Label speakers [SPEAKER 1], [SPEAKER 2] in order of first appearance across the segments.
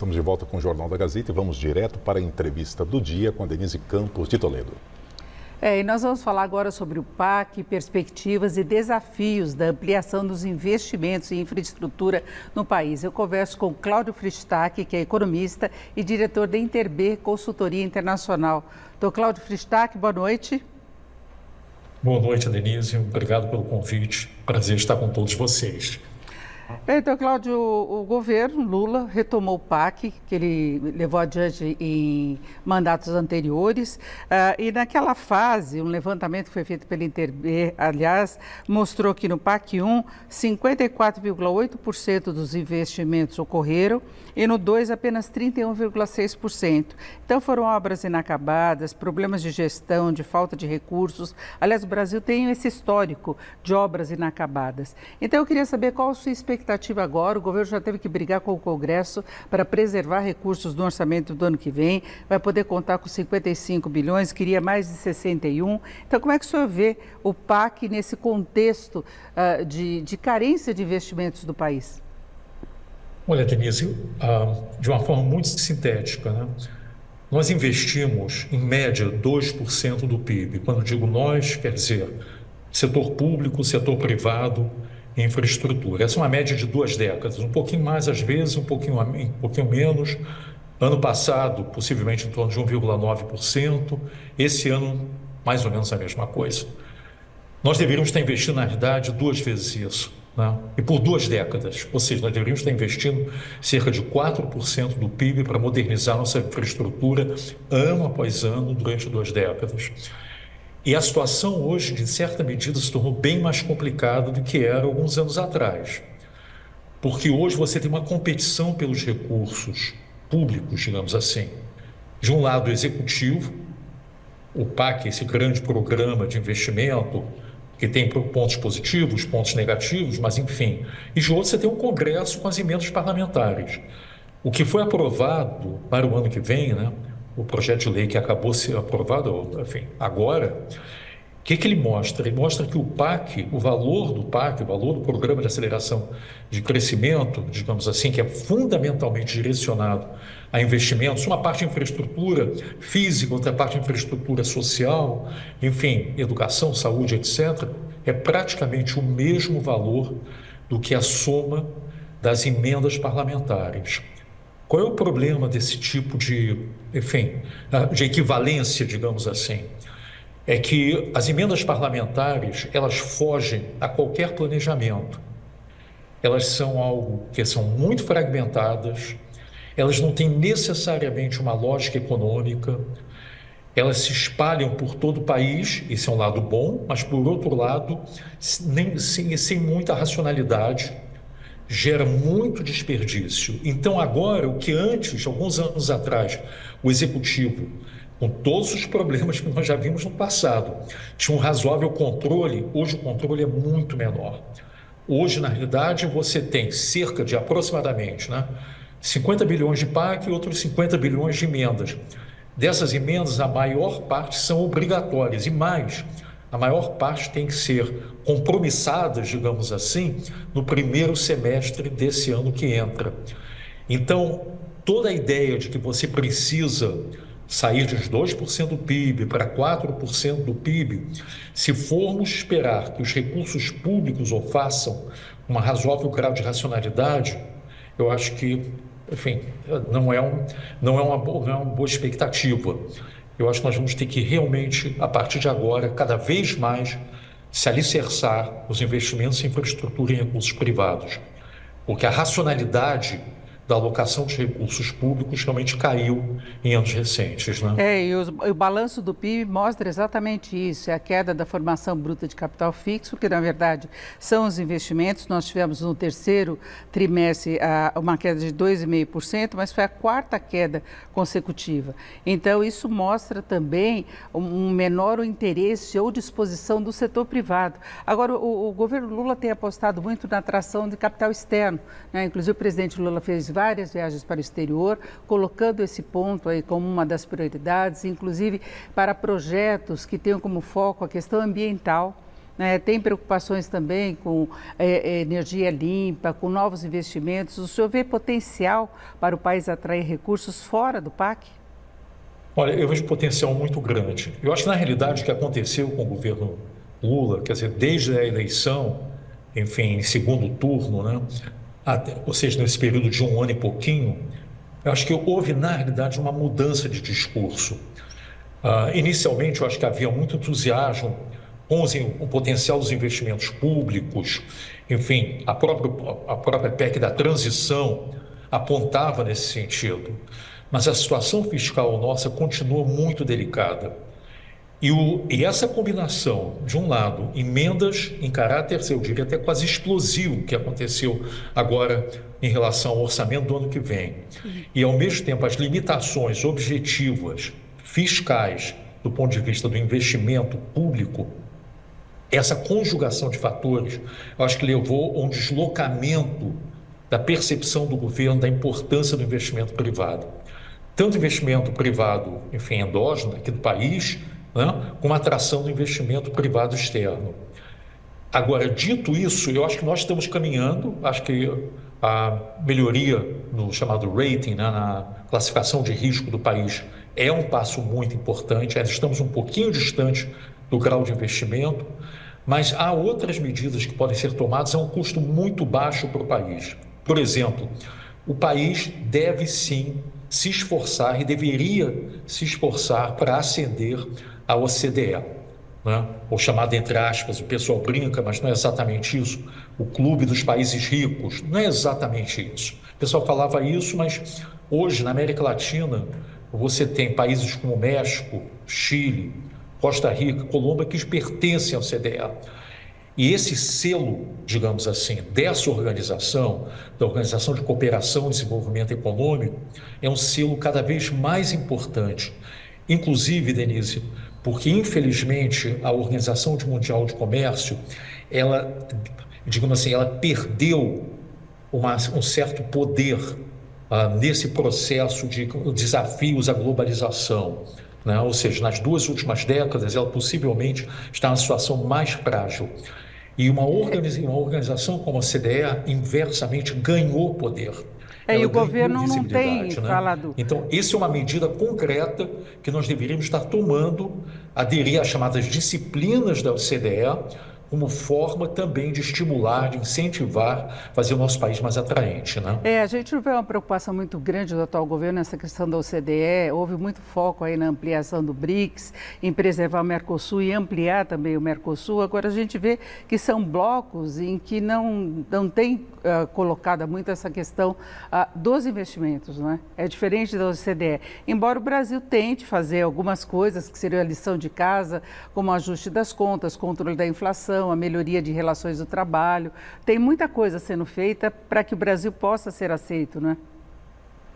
[SPEAKER 1] Estamos de volta com o Jornal da Gazeta e vamos direto para a entrevista do dia com a Denise Campos de Toledo.
[SPEAKER 2] E nós vamos falar agora sobre o PAC, perspectivas e desafios da ampliação dos investimentos em infraestrutura no país. Eu converso com Cláudio Fristac, que é economista e diretor da Interb Consultoria Internacional. Doutor Cláudio Fristac, boa noite.
[SPEAKER 3] Boa noite, Denise. Obrigado pelo convite. Prazer estar com todos vocês.
[SPEAKER 2] Então, Cláudio, o governo Lula retomou o PAC, que ele levou adiante em mandatos anteriores, e naquela fase, um levantamento que foi feito pela Interb, aliás, mostrou que no PAC 1, 54,8% dos investimentos ocorreram e no 2, apenas 31,6%. Então, foram obras inacabadas, problemas de gestão, de falta de recursos. Aliás, o Brasil tem esse histórico de obras inacabadas. Então, eu queria saber qual a sua expectativa agora. O governo já teve que brigar com o Congresso para preservar recursos do orçamento do ano que vem, vai poder contar com 55 bilhões, queria mais de 61. Então, como é que o senhor vê o PAC nesse contexto de carência de investimentos do país?
[SPEAKER 3] Olha, Denise, de uma forma muito sintética, né? Nós investimos, em média, 2% do PIB. Quando digo nós, quer dizer setor público, setor privado, infraestrutura. Essa é uma média de 2 décadas, um pouquinho mais às vezes, um pouquinho menos. Ano passado, possivelmente em torno de 1,9%. Esse ano, mais ou menos a mesma coisa. Nós deveríamos estar investindo, na verdade, 2 vezes isso, né? E por 2 décadas. Ou seja, nós deveríamos estar investindo cerca de 4% do PIB para modernizar nossa infraestrutura ano após ano durante 2 décadas. E a situação hoje, de certa medida, se tornou bem mais complicada do que era alguns anos atrás. Porque hoje você tem uma competição pelos recursos públicos, digamos assim. De um lado, o executivo, o PAC, esse grande programa de investimento, que tem pontos positivos, pontos negativos, mas enfim. E de outro, você tem um Congresso com as emendas parlamentares. O que foi aprovado para o ano que vem, né? O projeto de lei que acabou de ser aprovado, enfim, agora, o que ele mostra? Ele mostra que o PAC, o valor do PAC, o valor do Programa de Aceleração de Crescimento, digamos assim, que é fundamentalmente direcionado a investimentos, uma parte de infraestrutura física, outra parte de infraestrutura social, enfim, educação, saúde, etc., é praticamente o mesmo valor do que a soma das emendas parlamentares. Qual é o problema desse tipo de equivalência, digamos assim? É que as emendas parlamentares, elas fogem a qualquer planejamento. Elas são algo que são muito fragmentadas, elas não têm necessariamente uma lógica econômica, elas se espalham por todo o país, esse é um lado bom, mas por outro lado, sem muita racionalidade, gera muito desperdício. Então agora, o que antes, alguns anos atrás, o executivo, com todos os problemas que nós já vimos no passado, tinha um razoável controle, hoje o controle é muito menor. Hoje, na realidade, você tem cerca de aproximadamente 50 bilhões de PAC e outros 50 bilhões de emendas. Dessas emendas, a maior parte são obrigatórias e mais, a maior parte tem que ser compromissadas, digamos assim, no primeiro semestre desse ano que entra. Então, toda a ideia de que você precisa sair de 2% do PIB para 4% do PIB, se formos esperar que os recursos públicos o façam com uma razoável grau de racionalidade, eu acho que, enfim, não é uma boa expectativa. Eu acho que nós vamos ter que realmente, a partir de agora, cada vez mais se alicerçar os investimentos em infraestrutura e recursos privados, porque a racionalidade da alocação de recursos públicos realmente caiu em anos recentes, né?
[SPEAKER 2] E o balanço do PIB mostra exatamente isso, é a queda da formação bruta de capital fixo, que na verdade são os investimentos. Nós tivemos no terceiro trimestre uma queda de 2,5%, mas foi a 4ª queda consecutiva. Então isso mostra também um menor interesse ou disposição do setor privado. Agora, o governo Lula tem apostado muito na atração de capital externo, né? Inclusive o presidente Lula fez várias viagens para o exterior, colocando esse ponto aí como uma das prioridades, inclusive para projetos que tenham como foco a questão ambiental, né? Tem preocupações também com energia limpa, com novos investimentos. O senhor vê potencial para o país atrair recursos fora do PAC?
[SPEAKER 3] Olha, eu vejo potencial muito grande. Eu acho que, na realidade, o que aconteceu com o governo Lula, quer dizer, desde a eleição, enfim, em segundo turno, né, ou seja, nesse período de 1 ano e pouquinho, eu acho que houve, na realidade, uma mudança de discurso. Inicialmente, eu acho que havia muito entusiasmo com o potencial dos investimentos públicos, enfim, a própria PEC da transição apontava nesse sentido. Mas a situação fiscal nossa continua muito delicada. E essa combinação, de um lado, emendas em caráter, eu diria até quase explosivo, que aconteceu agora em relação ao orçamento do ano que vem, e ao mesmo tempo as limitações objetivas fiscais do ponto de vista do investimento público, essa conjugação de fatores, eu acho que levou a um deslocamento da percepção do governo da importância do investimento privado. Tanto investimento privado, enfim, endógeno aqui do país, né, como a atração do investimento privado externo. Agora, dito isso, eu acho que nós estamos caminhando, acho que a melhoria no chamado rating, né, na classificação de risco do país, é um passo muito importante. Ainda estamos um pouquinho distante do grau de investimento, mas há outras medidas que podem ser tomadas a um custo muito baixo para o país. Por exemplo, o país deve sim se esforçar e deveria se esforçar para ascender à OCDE, né? Ou chamado, entre aspas, o pessoal brinca, mas não é exatamente isso, o clube dos países ricos, não é exatamente isso. O pessoal falava isso, mas hoje na América Latina você tem países como México, Chile, Costa Rica, Colômbia, que pertencem ao OCDE. E esse selo, digamos assim, dessa organização, da Organização de Cooperação e Desenvolvimento Econômico, é um selo cada vez mais importante. Inclusive, Denise, porque, infelizmente, a Organização Mundial de Comércio, ela, digamos assim, ela perdeu um certo poder nesse processo de desafios à globalização, né? Ou seja, nas 2 últimas décadas, ela possivelmente está na situação mais frágil. E uma organização como a CDE, inversamente, ganhou poder.
[SPEAKER 2] E o governo não tem falado.
[SPEAKER 3] Então, isso é uma medida concreta que nós deveríamos estar tomando, aderir às chamadas disciplinas da OCDE, como forma também de estimular, de incentivar, fazer o nosso país mais atraente, né?
[SPEAKER 2] A gente vê uma preocupação muito grande do atual governo nessa questão da OCDE. Houve muito foco aí na ampliação do BRICS, em preservar o Mercosul e ampliar também o Mercosul. Agora a gente vê que são blocos em que não tem colocada muito essa questão dos investimentos, né? É diferente da OCDE. Embora o Brasil tente fazer algumas coisas que seriam a lição de casa, como o ajuste das contas, controle da inflação, a melhoria de relações do trabalho. Tem muita coisa sendo feita para que o Brasil possa ser aceito, né?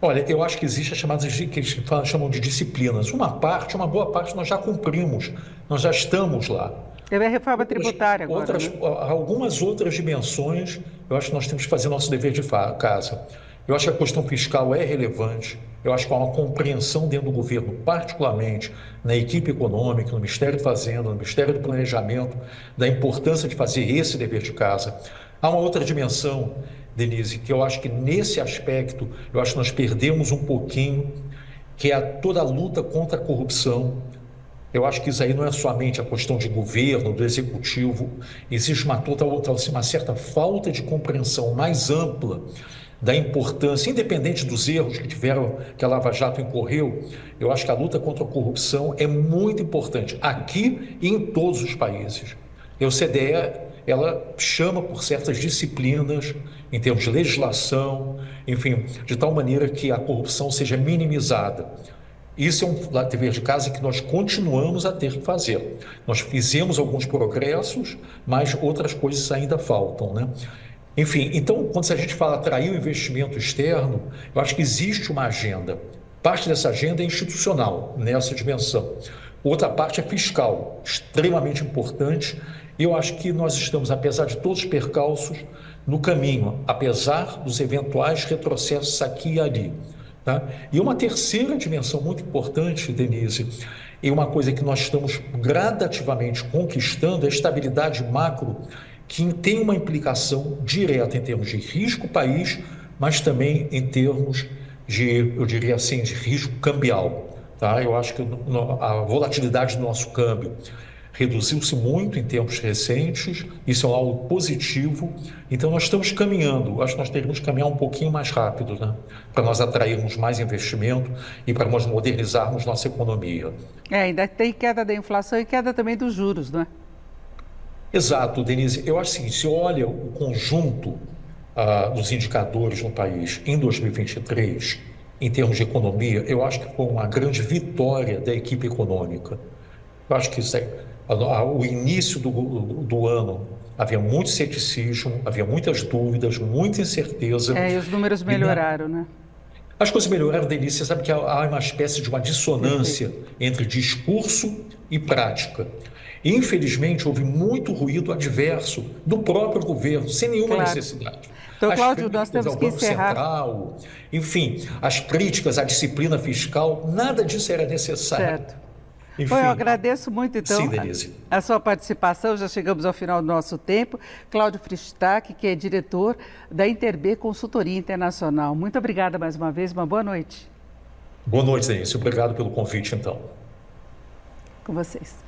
[SPEAKER 3] Olha, eu acho que existe as chamadas que eles chamam de disciplinas. Uma boa parte nós já cumprimos, nós já estamos lá.
[SPEAKER 2] Teve a reforma tributária agora, né?
[SPEAKER 3] Algumas outras dimensões, eu acho que nós temos que fazer nosso dever de casa. Eu acho que a questão fiscal é relevante. Eu acho que há uma compreensão dentro do governo, particularmente na equipe econômica, no Ministério da Fazenda, no Ministério do Planejamento, da importância de fazer esse dever de casa. Há uma outra dimensão, Denise, que eu acho que nesse aspecto, eu acho que nós perdemos um pouquinho, que é toda a luta contra a corrupção. Eu acho que isso aí não é somente a questão de governo, do executivo, existe uma certa falta de compreensão mais ampla da importância, independente dos erros que a Lava Jato incorreu. Eu acho que a luta contra a corrupção é muito importante, aqui e em todos os países. A OCDE, ela chama por certas disciplinas, em termos de legislação, enfim, de tal maneira que a corrupção seja minimizada. Isso é um dever de casa que nós continuamos a ter que fazer. Nós fizemos alguns progressos, mas outras coisas ainda faltam, né? Enfim, então, quando a gente fala atrair o investimento externo, eu acho que existe uma agenda. Parte dessa agenda é institucional, nessa dimensão. Outra parte é fiscal, extremamente importante. E eu acho que nós estamos, apesar de todos os percalços, no caminho, apesar dos eventuais retrocessos aqui e ali. Tá? E uma terceira dimensão muito importante, Denise, e uma coisa que nós estamos gradativamente conquistando é a estabilidade macro, que tem uma implicação direta em termos de risco país, mas também em termos de, eu diria assim, de risco cambial. Tá? Eu acho que a volatilidade do nosso câmbio reduziu-se muito em tempos recentes, isso é algo positivo, então nós estamos caminhando, acho que nós teríamos que caminhar um pouquinho mais rápido, né? Para nós atrairmos mais investimento e para nós modernizarmos nossa economia.
[SPEAKER 2] Ainda tem queda da inflação e queda também dos juros, não é?
[SPEAKER 3] Exato, Denise. Eu acho assim, se olha o conjunto dos indicadores no país em 2023, em termos de economia, eu acho que foi uma grande vitória da equipe econômica. Eu acho que isso o início do ano havia muito ceticismo, havia muitas dúvidas, muita incerteza.
[SPEAKER 2] E os números melhoraram, né?
[SPEAKER 3] As coisas melhoraram, Denise. Você sabe que há uma espécie de uma dissonância entre discurso e prática. Infelizmente, houve muito ruído adverso do próprio governo, sem nenhuma necessidade.
[SPEAKER 2] Então, Cláudio, nós temos que encerrar.
[SPEAKER 3] Central, enfim, as críticas à disciplina fiscal, nada disso era necessário.
[SPEAKER 2] Certo.
[SPEAKER 3] Enfim,
[SPEAKER 2] eu agradeço muito, então,
[SPEAKER 3] sim, Denise,
[SPEAKER 2] a sua participação. Já chegamos ao final do nosso tempo. Cláudio Fristach, que é diretor da Interb Consultoria Internacional. Muito obrigada mais uma vez, uma boa noite.
[SPEAKER 3] Boa noite, Denise. Obrigado pelo convite, então.
[SPEAKER 2] Com vocês.